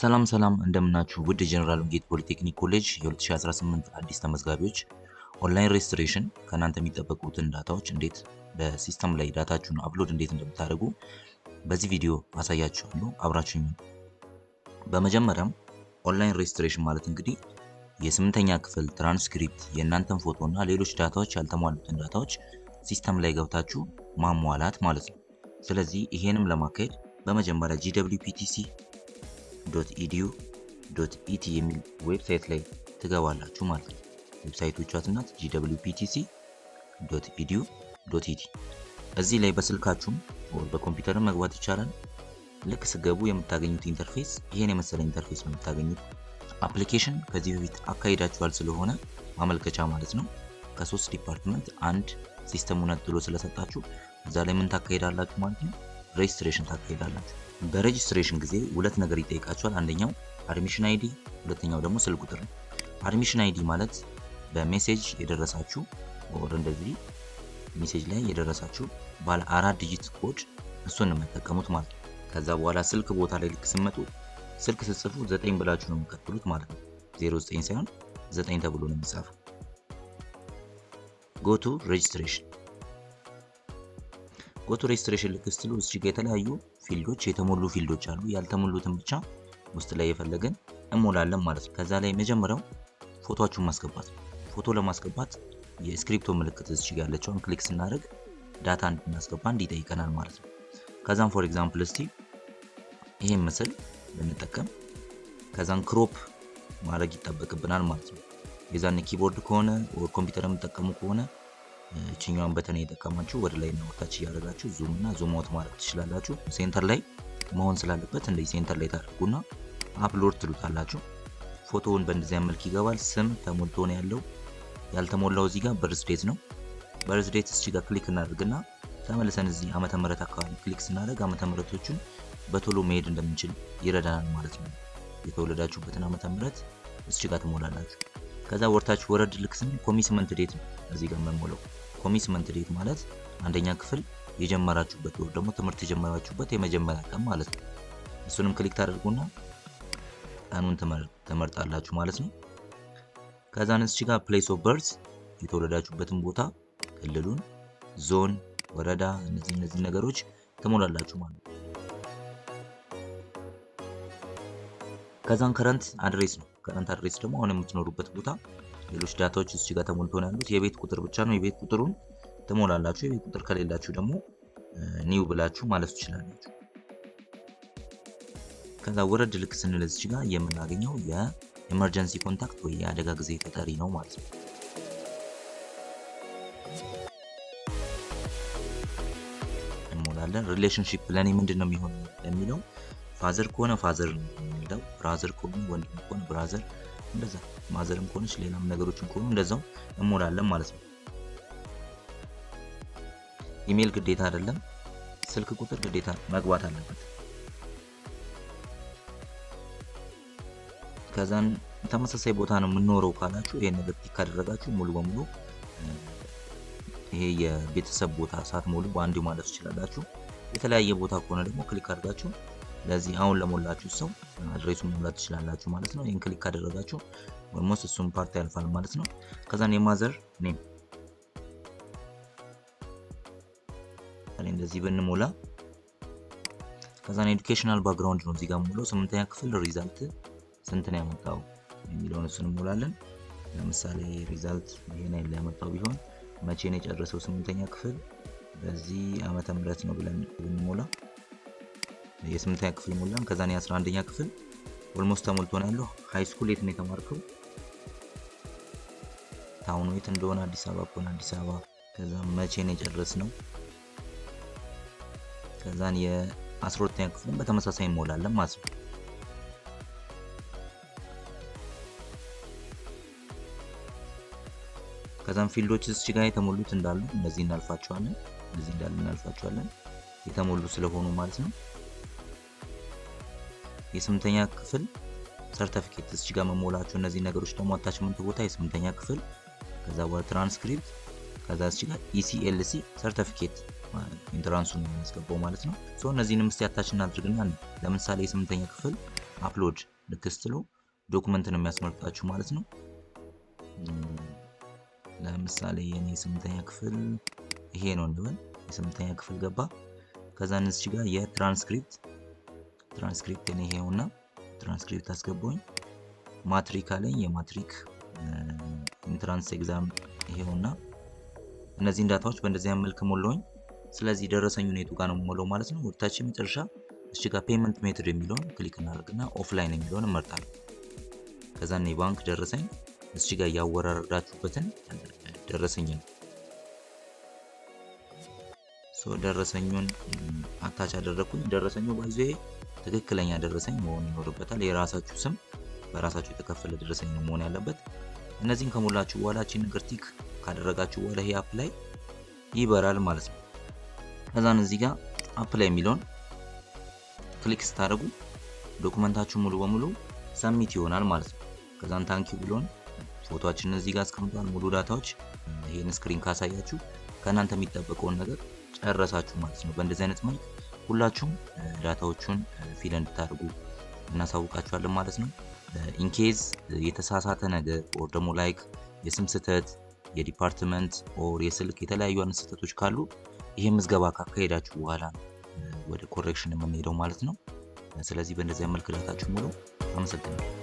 ሰላም ሰላም እንደምናችሁ ውድ የጀነራል ወንጌት ፖሊቴክኒክ ኮሌጅ የ2018 አዲስ ተመዝጋቢዎች ኦንላይን ሬጅስትሬሽን ከእናንተ የሚጠበቁትን ዳታዎች እንዴት በሲስተም ላይ ዳታችሁን አፕሎድ እንዴት እንደምታደርጉ በዚህ ቪዲዮ አሳያችኋለሁ። አብራችሁኝ። በመጀመሪያም ኦንላይን ሬጅስትሬሽን ማለት እንግዲህ የስምንተኛ ክፍል ትራንስክሪፕት የእናንተን ፎቶ እና ሌሎች ዳታዎች ያልተሟሉትን ዳታዎች ሲስተም ላይ ገብታችሁ ማሟላት ማለት ነው። ስለዚህ ይሄንም ለማካሄድ በመጀመሪያ gwptc.edu.et የሚል ዌብሳይት ላይ ትገባላችሁ ማለት ነው። ዌብሳይቶቿ ናት gwptc.edu.et። እዚህ ላይ በስልካችሁም ወይ በኮምፒውተርም መግባት ይቻላል። ልክ ስገቡ የምታገኙት ኢንተርፌስ ይሄን የመሰለ ኢንተርፌስ ነው የምታገኙት። አፕሊኬሽን ከዚህ በፊት አካሂዳችኋል ስለሆነ ማመልከቻ ማለት ነው። ከሶስት ዲፓርትመንት አንድ ሲስተሙን ነጥሎ ስለሰጣችሁ እዛ ላይ ምን ታካሂዳላችሁ ማለት ነው? ሬጅስትሬሽን ታካሂዳላችሁ። በሬጅስትሬሽን ጊዜ ሁለት ነገር ይጠይቃችኋል። አንደኛው አድሚሽን አይዲ፣ ሁለተኛው ደግሞ ስልክ ቁጥር ነው። አድሚሽን አይዲ ማለት በሜሴጅ የደረሳችሁ ወር እንደዚህ ሜሴጅ ላይ የደረሳችሁ ባለ 4 ዲጂት ኮድ እሱን ነው የምትጠቀሙት ማለት ነው። ከዛ በኋላ ስልክ ቦታ ላይ ልክ ስመጡ ስልክ ስትጽፉ 9 ብላችሁ ነው የምትቀጥሉት ማለት ነው። 09 ሳይሆን 9 ተብሎ ነው የሚጻፈው። ጎቱ ሬጅስትሬሽን ልክ ስትሉ እዚህ ጋር የተለያዩ ፊልዶች የተሞሉ ፊልዶች አሉ። ያልተሞሉትን ብቻ ውስጥ ላይ የፈለገን እንሞላለን ማለት ነው። ከዛ ላይ መጀመሪያው ፎቶአችሁን ማስገባት ነው። ፎቶ ለማስገባት የስክሪፕቶ ምልክት እዚህ ጋር ያለችውን ክሊክ ስናደርግ ዳታ እንድናስገባ እንዲጠይቀናል ማለት ነው። ከዛም ፎር ኤግዛምፕል እስቲ ይሄን ምስል ብንጠቀም ከዛን ክሮፕ ማድረግ ይጠበቅብናል ማለት ነው። የዛን ኪቦርድ ከሆነ ወይ ኮምፒውተር የምትጠቀሙ ከሆነ እቺኛውን በተን እየተጠቀማችሁ ወደ ላይ እና ወታች እያደረጋችሁ ዙም እና ዙም አውት ማድረግ ትችላላችሁ። ሴንተር ላይ መሆን ስላለበት እንደዚህ ሴንተር ላይ ታደርጉና አፕሎድ ትሉታላችሁ። ፎቶውን በእንደዚህ መልክ ይገባል። ስም ተሞልቶ ነው ያለው። ያልተሞላው እዚህ ጋር በርዝ ዴት ነው። በርዝ ዴት እዚህ ጋር ክሊክ እናደርግና ተመልሰን እዚህ ዓመተ ምህረት አካባቢ ክሊክ ስናደርግ ዓመተ ምህረቶቹን በቶሎ መሄድ እንደምንችል ይረዳናል ማለት ነው። የተወለዳችሁበትን ዓመተ ምህረት እዚህ ጋር ትሞላላችሁ። ከዛ ወርታችሁ ወረድ ልክ ስንል ኮሚትመንት ዴት ነው እዚህ ጋር የምንሞላው። ኮሚትመንት ዴት ማለት አንደኛ ክፍል የጀመራችሁበት ወር ደግሞ ትምህርት የጀመራችሁበት የመጀመሪያ ቀን ማለት ነው። እሱንም ክሊክ ታደርጉና ቀኑን ትመርጣላችሁ ማለት ነው። ከዛን እዚህ ጋር ፕሌስ ኦፍ በርዝ የተወለዳችሁበትን ቦታ፣ ክልሉን፣ ዞን፣ ወረዳ እነዚህ ነገሮች ትሞላላችሁ ማለት ነው። ከዛን ከረንት አድሬስ ነው። ከረንት አድሬስ ደግሞ አሁን የምትኖሩበት ቦታ ሌሎች ዳታዎች እዚህ ጋር ተሞልቶ ነው ያሉት። የቤት ቁጥር ብቻ ነው። የቤት ቁጥሩን ትሞላላችሁ። የቤት ቁጥር ከሌላችሁ ደግሞ ኒው ብላችሁ ማለት ትችላላችሁ። ከዛ ወረድ ልክ ስንል እዚህ ጋር የምናገኘው የኤመርጀንሲ ኮንታክት ወይ የአደጋ ጊዜ ተጠሪ ነው ማለት ነው። እንሞላለን። ሪሌሽንሺፕ ለኔ ምንድነው የሚሆነው የሚለው ፋዘር ከሆነ ፋዘር ነው የሚለው፣ ብራዘር ከሆነ ወንድም ከሆነ ብራዘር፣ እንደዛ ማዘርም ከሆነች ሌላም ነገሮችን ከሆኑ እንደዛው እንሞላለን ማለት ነው። ኢሜል ግዴታ አይደለም፣ ስልክ ቁጥር ግዴታ መግባት አለበት። ከዛን ተመሳሳይ ቦታ ነው የምንኖረው ካላችሁ ይሄን ነገር ክሊክ ካደረጋችሁ ሙሉ በሙሉ ይሄ የቤተሰብ ቦታ ሳትሞሉ በአንዱ ማለት ትችላላችሁ። የተለያየ ቦታ ከሆነ ደግሞ ክሊክ አድርጋችሁ ለዚህ አሁን ለሞላችሁ ሰው አድሬሱን መሙላት ትችላላችሁ ማለት ነው። ይሄን ክሊክ ካደረጋችሁ ኦልሞስት እሱን ፓርት ያልፋል ማለት ነው። ከዛን የማዘር ኔም እንደዚህ ብንሞላ ከዛን ኤዱኬሽናል ባክግራውንድ ነው እዚህ ጋር ሙሉ 8ኛ ክፍል ሪዛልት ስንት ነው ያመጣው የሚለውን እሱን እንሞላለን። ለምሳሌ ሪዛልት ይሄን ላይ ያመጣው ቢሆን መቼ ነው የጨረሰው 8ኛ ክፍል በዚህ ዓመተ ምህረት ነው ብለን ብንሞላ የ8ኛ ክፍል ሞላን። ከዛን የ11ኛ ክፍል ኦልሞስት ተሞልቶ ነው ያለው። ሃይ ስኩል የት ነው የተማርከው፣ ታውኑ የት እንደሆነ አዲስ አበባ ከሆነ አዲስ አበባ። ከዛ መቼ ነው የጨረስነው፣ ከዛን የ12ኛ ክፍልን በተመሳሳይ እንሞላለን ማለት ነው። ከዛን ፊልዶች እዚህ ጋር የተሞሉት እንዳሉ እነዚህ እናልፋቸዋለን፣ እነዚህ እንዳሉ እናልፋቸዋለን የተሞሉ ስለሆኑ ማለት ነው። የ8ኛ ክፍል ሰርቲፊኬት እዚህ ጋር መሞላችሁ እነዚህ ነገሮች ደግሞ አታችመንት ቦታ የ8ኛ ክፍል ከዛ በኋላ ትራንስክሪፕት ከዛ እዚህ ጋር ECLC ሰርቲፊኬት ኢንትራንሱን የሚያስገባው ማለት ነው። ሶ እነዚህንም እስቲ አታች እናድርግና ለምሳሌ የ8ኛ ክፍል አፕሎድ ልክ ስትሉ ዶክመንት ነው የሚያስመርጣችሁ ማለት ነው። ለምሳሌ የኔ 8ኛ ክፍል ይሄ ነው እንበል። የ8ኛ ክፍል ገባ። ከዛ እዚህ ጋር የትራንስክሪፕት እኔ ይሄውና ትራንስክሪፕት አስገባኝ። ማትሪክ አለኝ። የማትሪክ ኢንትራንስ ኤግዛም ይሄውና። እነዚህን ዳታዎች በእንደዚህ መልክ ሞላውኝ። ስለዚህ ደረሰኙን የቱ ጋር ነው የምሞላው ማለት ነው። ወደታች መጨረሻ እዚህ ጋር ፔመንት ሜትድ የሚለውን ክሊክ እናደርግና ኦፍላይን የሚለውን እንመርጣለን። ከዛ እኔ ባንክ ደረሰኝ እዚህ ጋር ያወራረዳችሁበትን ደረሰኝ ነው። ደረሰኙን አታች አደረኩኝ። ደረሰኙ ባይዞ ትክክለኛ ደረሰኝ መሆን ይኖርበታል። የራሳችሁ ስም በራሳችሁ የተከፈለ ደረሰኝ ነው መሆን ያለበት። እነዚህን ከሞላችሁ በኋላ እቺን ነገር ቲክ ካደረጋችሁ በኋላ ይሄ አፕላይ ይበራል ማለት ነው። ከዛን እዚህ ጋር አፕላይ የሚለውን ክሊክ ስታደርጉ ዶክመንታችሁ ሙሉ በሙሉ ሰሚት ይሆናል ማለት ነው። ከዛን ታንኪው ብሎን ፎቶአችንን እዚህ ጋር አስቀምጧል። ሙሉ ዳታዎች ይሄን ስክሪን ካሳያችሁ ከእናንተ የሚጠበቀውን ነገር ጨረሳችሁ ማለት ነው። በእንደዚህ አይነት መልክ ሁላችሁም ዳታዎቹን ፊል እንድታደርጉ እናሳውቃችኋለን ማለት ነው። ኢንኬዝ የተሳሳተ ነገር ኦር ደግሞ ላይክ የስም ስህተት፣ የዲፓርትመንት ኦር የስልክ የተለያዩ አይነት ስህተቶች ካሉ ይሄ ምዝገባ ካካሄዳችሁ በኋላ ወደ ኮሬክሽን የምንሄደው ማለት ነው። ስለዚህ በእንደዚህ መልክ ዳታችሁ ሙሉ። አመሰግናለሁ።